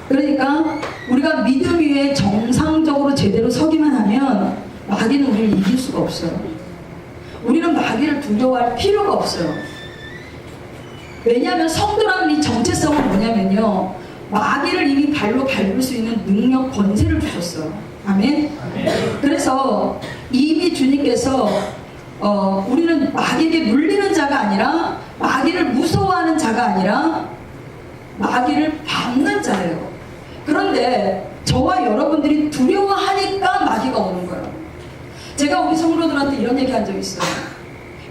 그러니까 우리가 믿음 위에 정상적으로 제대로 서기만 하면 마귀는 우리를 이길 수가 없어요. 우리는 마귀를 두려워할 필요가 없어요. 왜냐하면 성도라는 이 정체성은 뭐냐면요, 마귀를 이미 발로 밟을 수 있는 능력, 권세를 주셨어요. 아멘? 그래서 이미 주님께서 우리는 마귀에게 물리는 자가 아니라, 마귀를 무서워하는 자가 아니라 마귀를 밟는 자예요. 그런데 저와 여러분들이 두려워하니까 마귀가 오는 거예요. 제가 우리 성도들한테 이런 얘기 한 적 있어요.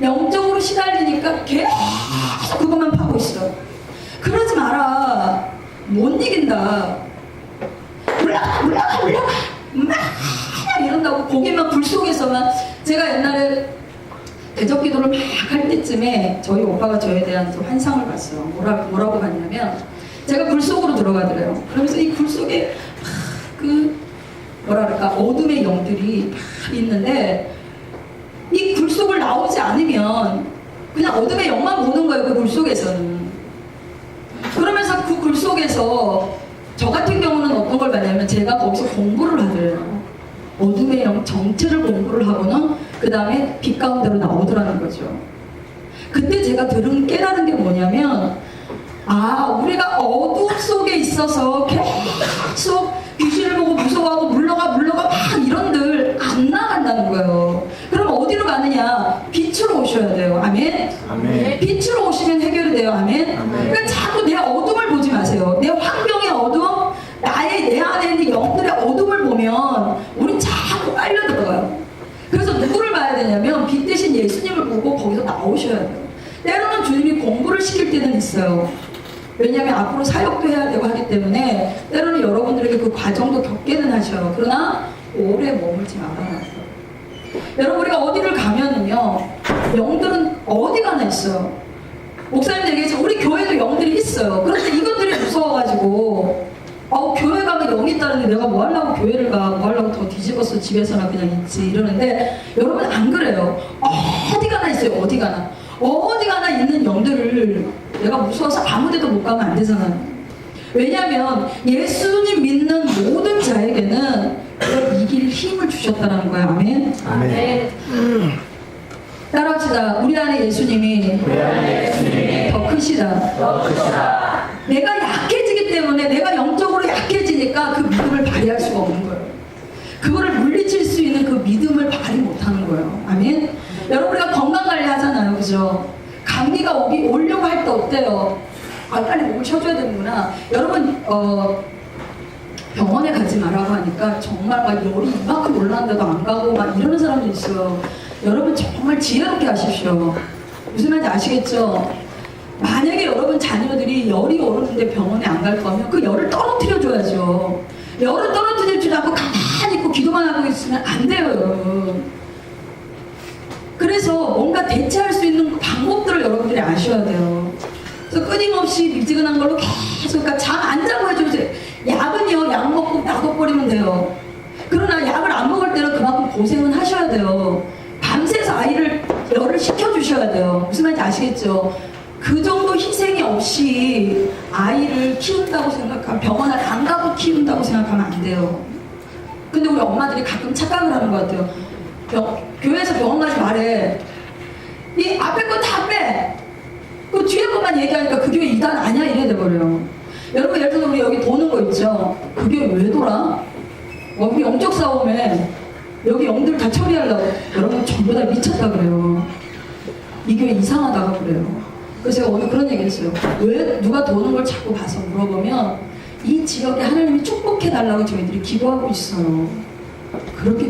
영적으로 시달리니까 계속 그것만 파고 있어. 그러지 마라. 못 이긴다. 올라가 막 이런다고 고개만 불 속에서만. 제가 옛날에 대적 기도를 막 할 때쯤에 저희 오빠가 저에 대한 환상을 봤어요. 뭐라고 봤냐면, 제가 굴 속으로 들어가더래요. 그러면서 이 굴 속에 어둠의 영들이 막 있는데, 이 굴 속을 나오지 않으면 그냥 어둠의 영만 보는 거예요. 그 굴 속에서는. 그러면서 그 굴 속에서 저 같은 경우는 어떤 걸 봤냐면, 제가 거기서 공부를 하더래요. 어둠의 영 정체를 공부를 하고는 그 다음에 빛 가운데로 나오더라는 거죠. 그때 제가 깨달은 게 뭐냐면, 우리가 어둠 속에 있어서 계속 귀신을 보고 무서워하고 물러가 막 이런들 안 나간다는 거예요. 그럼 어디로 가느냐? 빛으로 오셔야 돼요. 아멘? 아멘. 빛으로 오시면 해결이 돼요. 아멘? 그러니까 자꾸 내 어둠을 보지 마세요. 내 환경의 어둠, 내 안에 있는 영들의 어둠을 보면 우린 자꾸 빨려 들어가요. 그래서 누구를 봐야 되냐면, 빛 대신 예수님을 보고 거기서 나오셔야 돼요. 때로는 주님이 공부를 시킬 때는 있어요. 왜냐하면 앞으로 사역도 해야 되고 하기 때문에 때로는 여러분들에게 그 과정도 겪게는 하셔요. 그러나 오래 머물지 말아요. 여러분, 우리가 어디를 가면은요, 영들은 어디 가나 있어요. 목사님 얘기했지만 우리 교회도 영들이 있어요. 그런데 이것들이 무서워가지고 교회 가면 영이 있다는데 내가 뭐 하려고 교회를 가, 뭐 하려고 더 뒤집어서 집에서나 그냥 있지 이러는데, 여러분 안 그래요. 어디 가나 있어요. 어디 가나 있는 영들을 내가 무서워서 아무 데도 못 가면 안 되잖아요. 왜냐하면 예수님 믿는 모든 자에게는 그걸 이길 힘을 주셨다는 거예요. 아멘? 아멘. 따라합시다. 우리 안에 예수님이 더 크시다. 내가 약해지기 때문에, 내가 영적으로 약해지니까 그 믿음을 발휘할 수가 없는 거예요. 그거를 물리칠 수 있는 그 믿음을 발휘 못하는 거예요. 아멘? 여러분, 우리가 건강관리 하잖아요. 그죠? 감기가 오려고 할 때 어때요? 빨리 목을 쳐줘야 되는구나. 여러분, 병원에 가지 말라고 하니까 정말 막 열이 이만큼 올라왔는데도 안 가고 막 이러는 사람도 있어요. 여러분 정말 지혜롭게 하십시오. 무슨 말인지 아시겠죠? 만약에 여러분 자녀들이 열이 오르는데 병원에 안 갈 거면 그 열을 떨어뜨려줘야죠. 열을 떨어뜨릴 줄 알고 가만히 있고 기도만 하고 있으면 안 돼요, 여러분. 그래서 뭔가 대체할 수 있는 방법들을 여러분들이 아셔야 돼요. 그래서 끊임없이 미지근한 걸로 계속, 그러니까 잠 안 자고 해주세요. 약은요, 약 먹고 놔둬버리면 돼요. 그러나 약을 안 먹을 때는 그만큼 고생은 하셔야 돼요. 밤새서 아이를 열을 식혀주셔야 돼요. 무슨 말인지 아시겠죠? 그 정도 희생이 없이 아이를 키운다고 생각하면, 병원을 안 가고 키운다고 생각하면 안 돼요. 근데 우리 엄마들이 가끔 착각을 하는 것 같아요. 교회에서 병원 가지 말해. 이 앞에 거 다 빼. 그 뒤에 것만 얘기하니까 그 교회 이단 아니야? 이래 돼버려요. 여러분, 예를 들어서 우리 여기 도는 거 있죠? 그 교회 왜 돌아? 우리 영적 싸움에 여기 영들 다 처리하려고. 여러분 전부 다 미쳤다 그래요. 이 교회 이상하다고 그래요. 그래서 제가 오늘 그런 얘기 했어요. 왜 누가 도는 걸 자꾸 봐서 물어보면, 이 지역에 하나님이 축복해달라고 저희들이 기도하고 있어요. 그렇게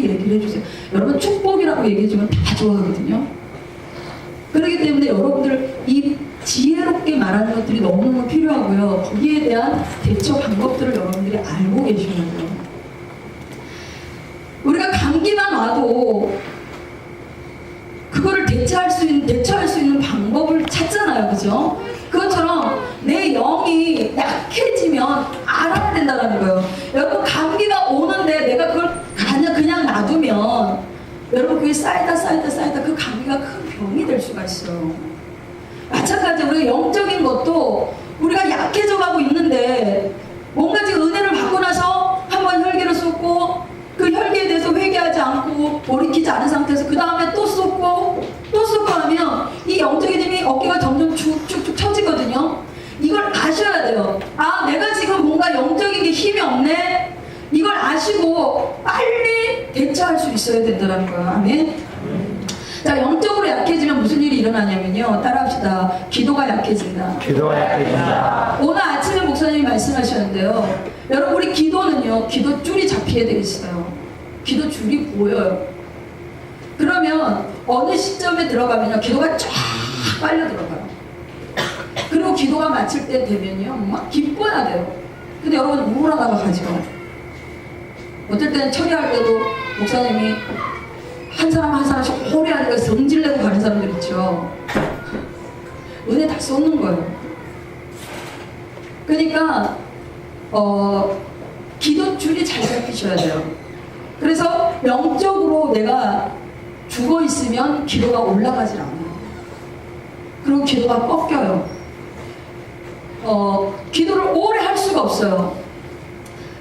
얘기를 해주세요. 여러분, 축복이라고 얘기해주면 다 좋아하거든요. 그렇기 때문에 여러분들 이 지혜롭게 말하는 것들이 너무너무 필요하고요. 거기에 대한 대처 방법들을 여러분들이 알고 계셔야 돼요. 우리가 감기만 와도 그거를 대처할 수 있는 방법을 찾잖아요. 그죠? 그것처럼 내 영이 약해지면 알아야 된다는 거예요. 여러분, 감기가 오는데 내가 그걸 그냥 놔두면 여러분 그게 쌓이다 그 감기가 큰 병이 될 수가 있어요. 마찬가지로 우리가 영적인 것도 우리가 약해져 가고 있는데 아셔야 돼요. 아, 내가 지금 뭔가 영적인 게 힘이 없네. 이걸 아시고 빨리 대처할 수 있어야 된다는 거예요. 아멘. 자, 영적으로 약해지면 무슨 일이 일어나냐면요. 따라합시다. 기도가 약해진다. 기도가 약해진다. 오늘 아침에 목사님이 말씀하셨는데요. 여러분, 우리 기도는요, 기도 줄이 잡혀야 되겠어요. 기도 줄이 보여요. 그러면 어느 시점에 들어가면요, 기도가 쫙 빨려 들어가요. 그리고 기도가 마칠 때 되면요, 막 기뻐야 돼요. 근데 여러분, 우울하다가 가죠. 어떨 때는 처리할 때도 목사님이 한 사람 한 사람씩 호리하니까 성질내고 가는 사람들 있죠. 은혜 다 쏟는 거예요. 그러니까 기도 줄이 잘 잡히셔야 돼요. 그래서 영적으로 내가 죽어 있으면 기도가 올라가질 않아요. 그리고 기도가 꺾여요. 기도를 오래 할 수가 없어요.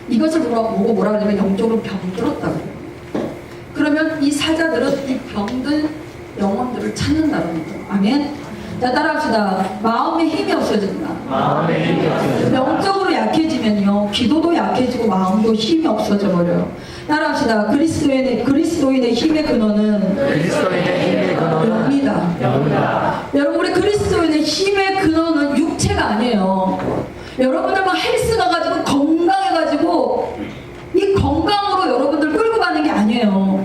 이것을 보고 뭐라 그러냐면 영적으로 병들었다고 해요. 그러면 이 사자들은 이 병든 영혼들을 찾는다는 거예요. 아멘. 자, 따라합시다. 마음에 힘이 없어진다. 마음에 힘이 없어진다. 영적으로 약해지면요, 기도도 약해지고 마음도 힘이 없어져 버려요. 따라합시다. 그리스도인의 힘의 근원은 그리스도인의 힘의 근원은 영이다. 영이다. 여러분, 우리 그리스도인의 힘의 근원은 육체가 아니에요. 여러분들 막 헬스 가가지고 건강해가지고 이 건강으로 여러분들 끌고 가는 게 아니에요.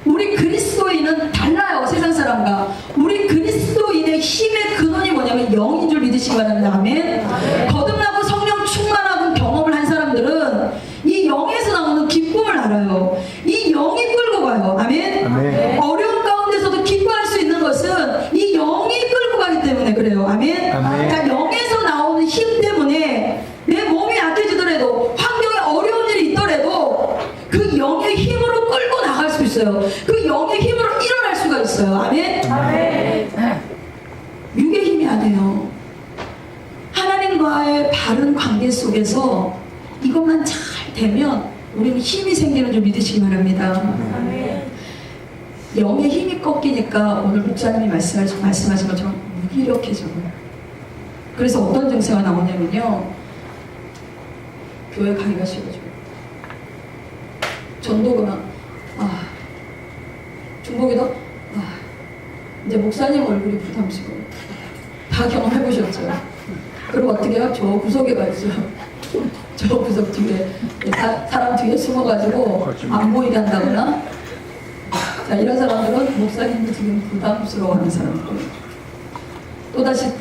우리 그리스도인은 달라요, 세상 사람과. 우리 그리스도인의 힘의 근원이 뭐냐면 영인 줄 믿으시기 바랍니다. 아멘. 거듭나고 성령 충만하고 경험을 한 사람들은 이 영에서 나오는 기쁨을 알아요. 이 영이 끌고 가요. 아멘. 아멘. 어려운 가운데서도 기뻐할 수 있는 것은 이 영이 끌고 가기 때문에 그래요. 아멘. 아멘. 그러니까 영에서 나오는 힘 때문에 내 몸이 약해지더라도, 환경에 어려운 일이 있더라도 그 영의 힘으로 끌고 나갈 수 있어요. 그 영의 힘으로 일어날 수가 있어요. 아멘. 아멘. 육의 힘이 아니에요. 하나님과의 바른 관계 속에서 이것만 잘 되면 우리는 힘이 생기는 줄 믿으시기 바랍니다. 아멘. 영의 힘이 꺾이니까 오늘 목사님이 말씀하신 것처럼 무기력해져요. 그래서 어떤 증세가 나오냐면요, 교회 가기가 싫어져요. 전도가 중복이도 이제 목사님 얼굴이 부담스러워요. 다 경험해보셨죠? 그리고 어떻게 해요? 저 구석에 가죠. 저 구석 뒤에 사람 뒤에 숨어가지고 안 보이게 한다거나. 자, 이런 사람들은 목사님도 지금 부담스러워하는 사람들.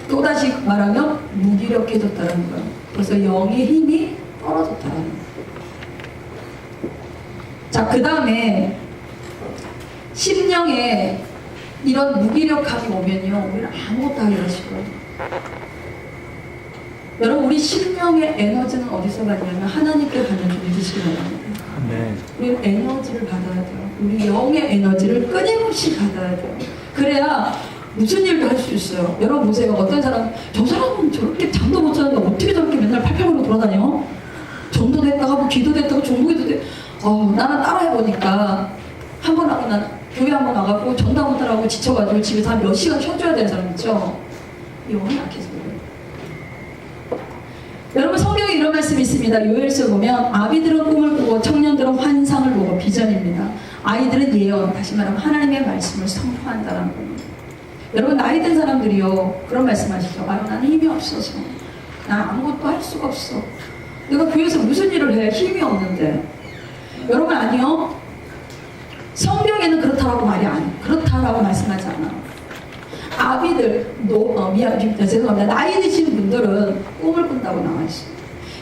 또다시 말하면 무기력해졌다는 거예요. 그래서 영의 힘이 떨어졌다는 거예요. 자, 그 다음에 심령에 이런 무기력함이 오면요, 우리는 아무것도 하기가 싫어요. 여러분, 우리 심령의 에너지는 어디서 받냐면 하나님께 받는 줄 믿으시기 바랍니다. 아멘. 우리는 에너지를 받아야 돼요. 우리 영의 에너지를 끊임없이 받아야 돼요. 그래야 무슨 일도 할 수 있어요. 여러분 보세요. 어떤 사람, 저 사람은 저렇게 잠도 못 자는데 어떻게 저렇게 맨날 팔팔구로 돌아다녀? 전도도 했다가 뭐 기도도 했다가 중국에도 돼. 나는 따라해보니까 한 번 하고 난 교회 한 번 나가고 전도 한 번 따라하고 지쳐가지고 집에서 한 몇 시간 쉬어줘야 되는 사람 있죠? 영이 약해져요. 여러분, 성경에 이런 말씀이 있습니다. 요엘서 보면 아비들은 꿈을 꾸고 청년들은 환상을 보고 비전입니다. 아이들은 예언, 다시 말하면 하나님의 말씀을 선포한다는 겁니다. 여러분, 나이 든 사람들이요, 그런 말씀하시죠. 나는 힘이 없어서 나 아무것도 할 수가 없어. 내가 교회에서 무슨 일을 해? 힘이 없는데. 여러분, 아니요. 성경에는 그렇다라고 그렇다라고 말씀하지 않아요. 아비들, 죄송합니다. 나이 드신 분들은 꿈을 꾼다고 나와있어요.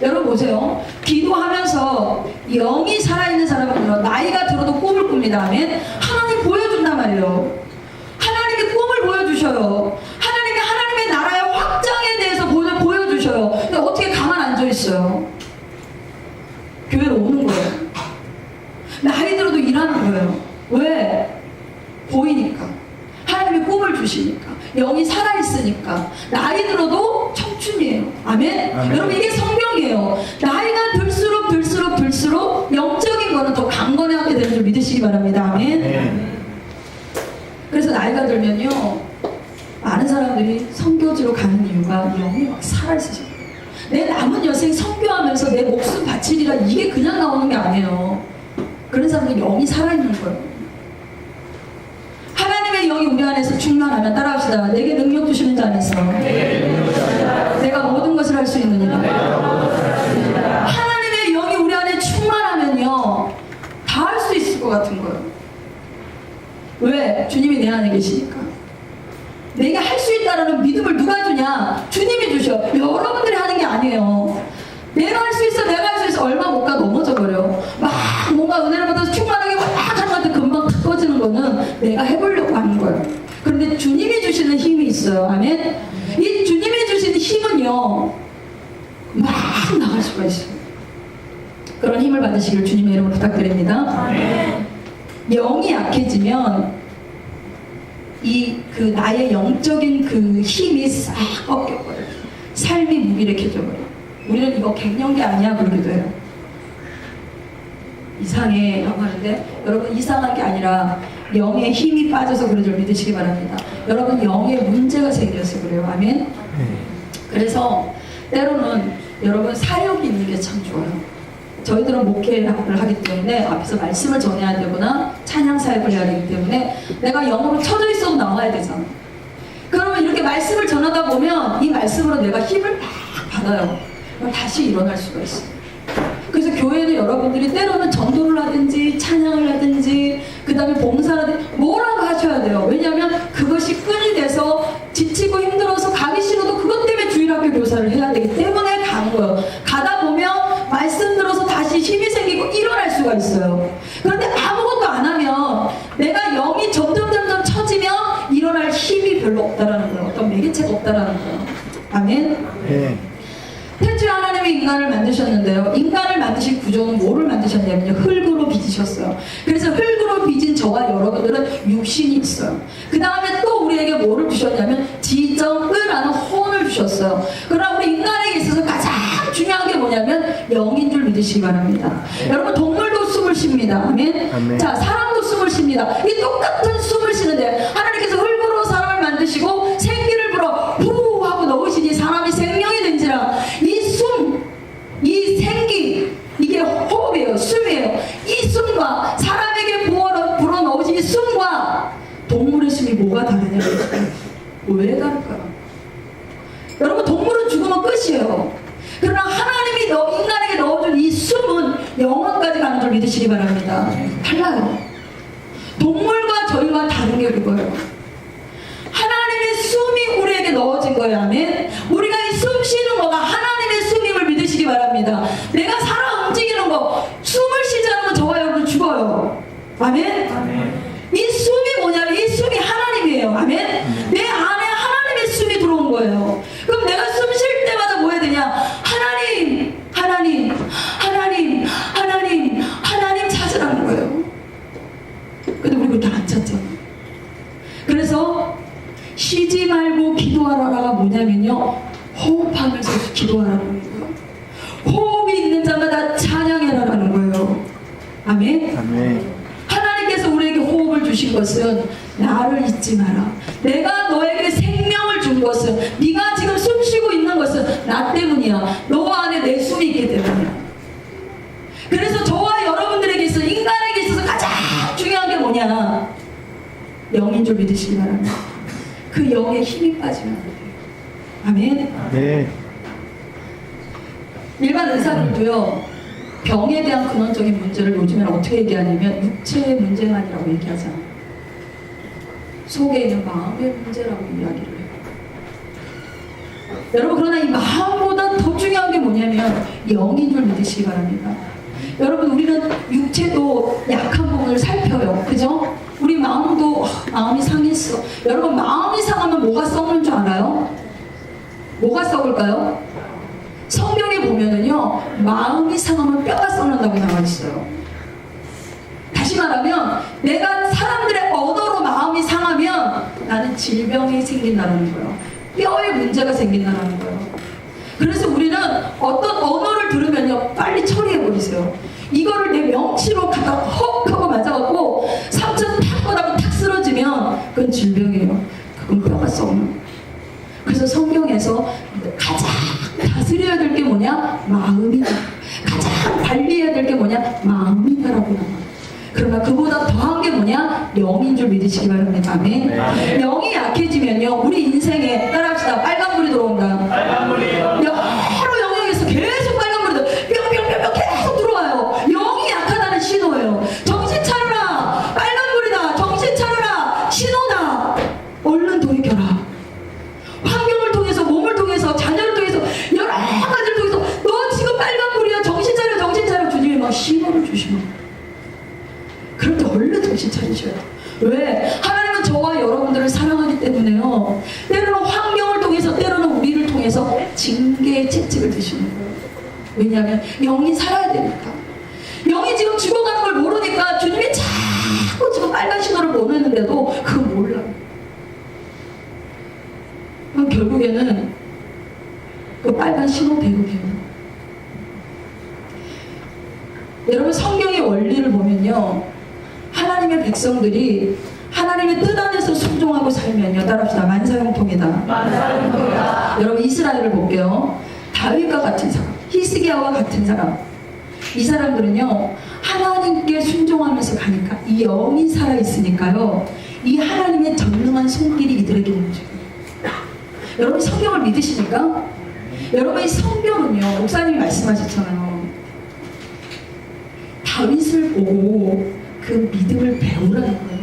여러분 보세요. 기도하면서 영이 살아있는 사람은요, 나이가 들어도 꿈을 꿉니다. 아멘. 하나님 보여준단 말이에요. 하나님이 꿈을 보여주셔요. 하나님의 나라의 확장에 대해서 보여주셔요. 근데 어떻게 가만 앉아있어요? 교회로 오는 거예요. 나이 들어도 일하는 거예요. 왜? 보이니까. 하나님이 꿈을 주시니까. 영이 살아있으니까. 나이 들어도 청춘이에요. 아멘? 아멘. 여러분, 이게 성경이에요. 나이가 들수록 영적인 거는 더 강건하게 되는 줄 믿으시기 바랍니다. 아멘? 아멘. 그래서 나이가 들면요, 많은 사람들이 선교지로 가는 이유가 영이 막 살아있으셔요. 내 남은 여생 선교하면서 내 목숨 바치리라 이게 그냥 나오는 게 아니에요. 그런 사람들 영이 살아있는 거예요. 하나님의 영이 우리 안에서 충만하면 따라합시다. 내게 능력 주시는 자 안에서 내가 모든 것을 할 수 있느니라. 하나님의 영이 우리 안에 충만하면요 다 할 수 있을 것 같은 거예요. 왜? 주님이 내 안에 계시니까. 내가 할 수 있다는 믿음을 누가 주냐? 주님이 주셔. 여러분들이 하는 게 아니에요. 내가 할 수 있어, 내가 할 수 있어. 얼마 못 가 넘어져 버려. 막 뭔가 은혜를 받아서 충만하게 막 하는 건데 금방 탁 꺼지는 거는 내가 해보려고 하는 거예요. 그런데 주님이 주시는 힘이 있어요. 아멘? 이 주님이 주시는 힘은요 막 나갈 수가 있어요. 그런 힘을 받으시길 주님의 이름으로 부탁드립니다. 아멘. 영이 약해지면 그 나의 영적인 그 힘이 싹 꺾여버려요. 삶이 무기력해져버려요. 우리는 이거 갱년기 아니야 그러기도 해요. 이상해 라고 하는데 여러분 이상한 게 아니라 영의 힘이 빠져서 그런 줄 믿으시기 바랍니다. 여러분 영의 문제가 생겨서 그래요. 아멘. 그래서 때로는 여러분 사역이 있는 게 참 좋아요. 저희들은 목회를 하기 때문에 앞에서 말씀을 전해야 되거나 찬양 사역을 해야 되기 때문에 내가 영으로 쳐져 있어도 나와야 되잖아. 그러면 이렇게 말씀을 전하다 보면 이 말씀으로 내가 힘을 막 받아요. 그럼 다시 일어날 수가 있어요. 그래서 교회는 여러분들이 때로는 전도를 하든지 찬양을 하든지 그 다음에 봉사를 하든지 뭐라도 하셔야 돼요. 왜냐하면 그것이 끈이 돼서 지치고 힘들어서 가기 싫어도 그것 때문에 주일학교 교사를 해야 되기 때문에 가는 거예요. 가다 보면 말씀 들어서 다시 힘이 생기고 일어날 수가 있어요. 그런데 아무것도 안 하면 내가 영이 점점 처지면 일어날 힘이 별로 없다라는 거예요. 어떤 매개체가 없다라는 거예요. 아멘. 네. 태초에 하나님이 인간을 만드셨는데요. 인간을 만드신 구조는 뭐를 만드셨냐면요. 흙으로 빚으셨어요. 그래서 흙으로 빚은 저와 여러분들은 육신이 있어요. 그 다음에 또 우리에게 뭐를 주셨냐면 지정의라는 혼을 주셨어요. 그러나 우리 인간에게 있어서 가장 중요한 게 뭐냐면 영인 줄 믿으시기 바랍니다. 여러분 동물도 숨을 쉽니다. 아멘. 아멘. 자 사람도 숨을 쉽니다. 이 똑같은 숨을 쉬는데 하나님께서 흙으로 사람을 만드시고 생기를 불어 후 하고 넣으시니 사람이 생명이 된지라. 이 숨, 이 생기, 이게 호흡이에요. 숨이에요. 이 숨과 사람에게 불어 넣으신 이 숨과 동물의 숨이 뭐가 다르냐고. 왜 다를까요? 여러분 동물은 죽으면 끝이에요. 그러나 하나님이 인간에게 넣어준 이 숨은 영원까지 가는 줄 믿으시기 바랍니다. 달라요. 동물과 저희와 다른 게 그거예요. 하나님의 숨이 우리에게 넣어진 거예요. 아멘. 우리가 이 숨 쉬는 거가 하나님의 숨임을 믿으시기 바랍니다. 내가 살아 움직이는 거 숨을 쉬지 않으면 저와 여러분 죽어요. 아멘. 이 숨이 뭐냐면 이 숨이 하나님이에요. 아멘. 내 안에 하나님의 숨이 들어온 거예요. 그럼 내가 숨 쉴 때마다 뭐 해야 되냐? 하나님, 하나님, 하나님, 하나님, 하나님 찾으라는 거예요. 근데 우리 그걸 다 안 찾잖아. 그래서 쉬지 말고 기도하라가 뭐냐면요. 호흡하면서 기도하라는 거예요. 호흡이 있는 자마다 찬양해라라는 거예요. 아멘. 아멘. 하나님께서 우리에게 호흡을 주신 것은 나를 잊지 마라. 내가 너에게 생명을 준 것은 네가 지금 숨 쉬고 있는 것은 나 때문이야. 너 안에 내 숨이 있기 때문이야. 그래서 저와 여러분들에게 있어서 인간에게 있어서 가장 중요한 게 뭐냐? 영인 줄 믿으시기 바랍니다. 그 영에 힘이 빠지면 안 돼요. 아멘. 네. 일반 의사들도요 병에 대한 근원적인 문제를 요즘에는 어떻게 얘기하냐면 육체의 문제만이라고 얘기하잖아요. 속에 있는 마음의 문제라고 이야기를 해요. 여러분 그러나 이 마음보다 더 중요한 게 뭐냐면 영인 줄 믿으시기 바랍니다. 여러분 우리는 육체도 약한 부분을 살펴요. 그죠? 우리 마음도 마음이 상했어. 여러분 마음이 상하면 뭐가 썩는 줄 알아요? 뭐가 썩을까요? 성경에 보면은요 마음이 상하면 뼈가 썩는다고 나와 있어요. 다시 말하면 내가 사람들의 언어로 마음이 상하면 나는 질병이 생긴다는 거예요. 뼈에 문제가 생긴다는 거예요. 그래서 우리는 어떤 언어를 들으면요 빨리 처리해버리세요. 이거를 내 명치로 갖다 헉 하고 맞아갖고 상처 탁 보다가 탁 쓰러지면 그건 질병이에요. 그건 뼈가 썩는 거예요. 그래서 성경에서 가장 다스려야 될 될 게 뭐냐? 마음이다. 가장 관리해야 될 게 뭐냐? 마음이다라고 나와요. 그러나 그보다 더한 게 뭐냐? 영인 줄 믿으시기 바랍니다. 아멘. 네. 영이 약해지면요, 우리 인생에 따라합시다. 빨간불이 들어온다. 빨간불이 여러 영역에서 계속 빨간불이 뿅뿅뿅뿅 계속 들어와요. 영이 약하다는 신호예요. 정신 차려라. 빨간불이다. 정신 차려라. 신호다. 얼른 돌이켜라. 환경을 통해서, 몸을 통해서, 자녀를 통해서, 여러 가지를 통해서 너 지금 빨간불이야. 정신 차려, 정신 차려. 주님이 막 신호를 주시면 그럴 때 얼른 정신 차리셔야 돼요. 왜? 하나님은 저와 여러분들을 사랑하기 때문에요. 때로는 환경을 통해서, 때로는 우리를 통해서 징계의 채찍을 드시는 거예요. 왜냐하면 영이 살아야 되니까. 영이 지금 죽어가는 걸 모르니까 주님이 자꾸 지금 빨간 신호를 보내는데도 그거 몰라요. 그럼 결국에는 그 빨간 신호대로 돼요. 여러분, 성경의 원리를 보면요, 하나님의 백성들이 하나님의 뜻 안에서 순종하고 살면요, 따라합시다. 만사형통이다. 만사형통이다. 여러분, 이스라엘을 볼게요. 다윗과 같은 사람, 히스기야와 같은 사람, 이 사람들은요 하나님께 순종하면서 가니까 이 영이 살아있으니까요, 이 하나님의 전능한 손길이 이들에게 움직여요. 여러분, 성경을 믿으시니까? 여러분, 이 성경은요, 목사님이 말씀하셨잖아요, 다윗을 보고 그 믿음을 배우라는 거예요.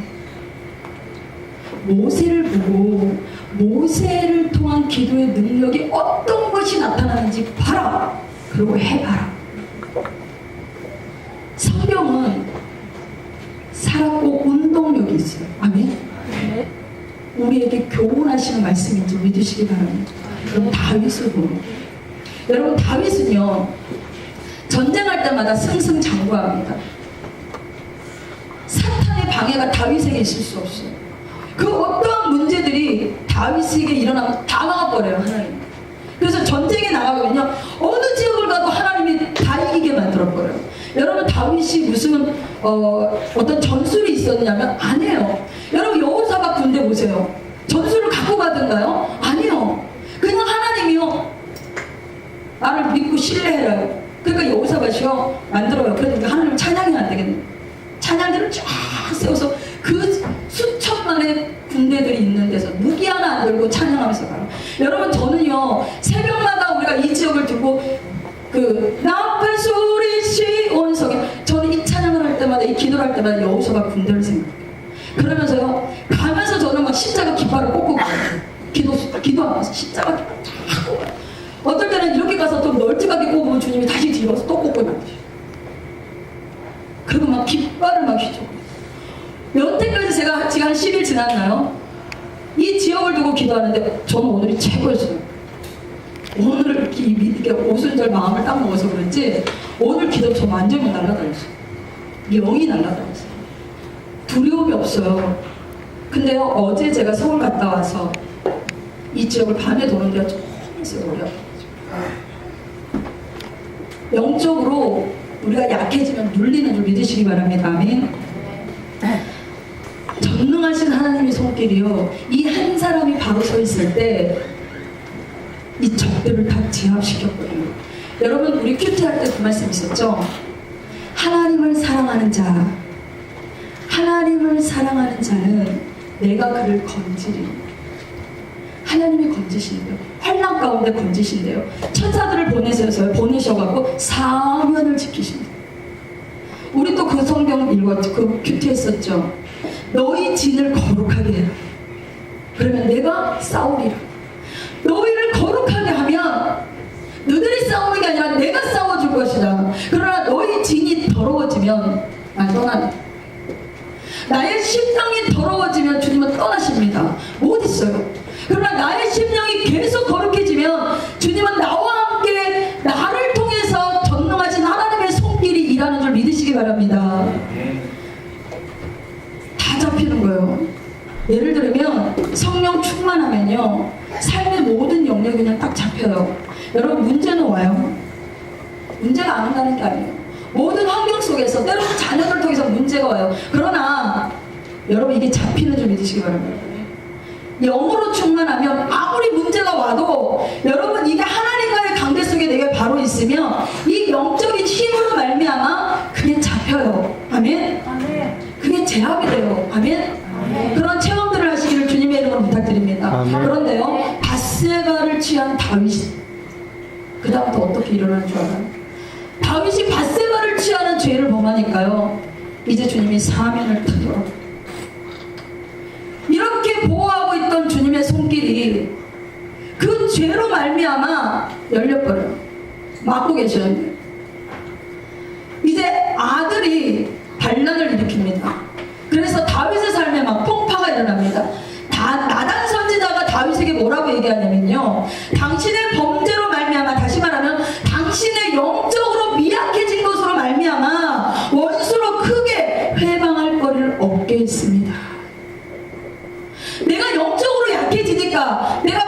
모세를 보고 모세를 통한 기도의 능력이 어떤 것이 나타나는지 봐라. 그리고 해봐라. 성경은 살았고 운동력이 있어요. 아멘. 네. 우리에게 교훈하시는 말씀인지 믿으시기 바랍니다. 그럼 다윗을 보고, 여러분, 다윗은요 전쟁할 때마다 승승장구합니다. 사탄의 방해가 다윗에게 있을 수 없어요. 그 어떠한 문제들이 다윗에게 일어나면 다 막아버려요, 하나님. 그래서 전쟁에 나가면요 어느 지역을 가도 하나님이 다 이기게 만들어버려요. 여러분, 다윗이 무슨 어떤 전술이 있었냐면 아니에요. 여러분, 여호사밧 군대 보세요. 전술을 갖고 가던가요? 아니요. 그냥 하나님이요, 나를 믿고 신뢰해라. 그러니까 여호사밧이요 만들어요. 그러니까 하나님 찬양이 안 되겠네. 찬양들을 쫙 세워서 그 수천만의 군대들이 있는 데서 무기 하나 안 들고 찬양하면서 가요. 여러분, 저는요 새벽마다 우리가 이 지역을 두고 그 나팔 소리시 온 성에, 저는 이 찬양을 할 때마다, 이 기도를 할 때마다 여호사밧 군대를 생각해요. 그러면서요 가면서 저는 막 십자가 깃발을 꽂고 가요. 기도하면서 십자가 깃발 쫙 꽂고 가요. 어떨 때는 이렇게 가서 좀 널찍하게 꽂으면 주님이 다시 뒤로 와서 또 꽂고 만드셔요. 그리고 막 깃발을 막 휘죠. 여태까지 제가 지금 한 10일 지났나요? 이 지역을 두고 기도하는데 저는 오늘이 최고였어요. 오늘 이렇게 오순절 마음을 딱 먹어서 그런지 오늘 기도 저 완전히 날아다녔어요. 영이 날아다녔어요. 두려움이 없어요. 근데요, 어제 제가 서울 갔다 와서 이 지역을 밤에 도는데요 조금 있어요. 어려워요. 영적으로 우리가 약해지면 눌리는 줄 믿으시기 바랍니다. 아멘. 전능하신 하나님의 손길이요, 이 한 사람이 바로 서 있을 때 이 적들을 다 제압시켰거든요. 여러분, 우리 큐티 할 때 그 말씀 있었죠? 하나님을 사랑하는 자, 하나님을 사랑하는 자는 내가 그를 건지리. 하나님이 건지신대요. 환난 가운데 건지신대요. 천사들을 보내셔갖고 사면을 지키신대요. 우리 또 그 성경 읽었죠. 그 큐티 했었죠. 너희 진을 거룩하게 해라. 그러면 내가 싸우리라. 너희를 거룩하게 하면 너희들이 싸우는 게 아니라 내가 싸워줄 것이다. 그러나 너희 진이 더러워지면 난 떠난다. 나의 심령이 더러워지면 주님은 떠나십니다. 못 있어요. 그러나 나의 심령이 계속 거룩해지면 주님은 나와 함께 나를 통해서 전능하신 하나님의 손길이 일하는 줄 믿으시기 바랍니다. 다 잡히는 거예요. 예를 들면 성령 충만하면요 삶의 모든 영역이 그냥 딱 잡혀요. 여러분, 문제는 와요. 문제가 안 온다는 게 아니에요. 모든 환경 속에서 때로는 자녀들 통해서 문제가 와요. 그러나 여러분, 이게 잡히는 줄 믿으시기 바랍니다. 영으로 충만하면 아무리 문제가 와도 여러분, 이게 하나님과의 관계 속에 내게 있으면 이 영적인 힘으로 말미암아 그게 잡혀요. 아멘. 아멘. 그게 제압이 돼요. 아멘. 아멘. 그런 체험들을 하시기를 주님의 이름으로 부탁드립니다. 아멘. 그런데요, 밧세바를 취한 다윗이 그 다음부터 어떻게 일어나는 줄 알아요? 다윗이 밧세바를 취하는 죄를 범하니까요, 이제 주님이 사면을 탁 열어. 이렇게 보호하고 있던 주님의 손길이 그 죄로 말미암아 열려버려요. 막고 계셨는데 이제 아들이 반란을 일으킵니다. 그래서 다윗의 삶에 막 풍파가 일어납니다. 나단 선지자가 다윗에게 뭐라고 얘기하냐면요, 당신의 범죄로 말미암아, 다시 말하면 당신의 영적으로 미약해진 것으로 말미암아 원수로 크게 회방할 거리를 얻게 했습니다. 내가 영적으로 약해지니까, 내가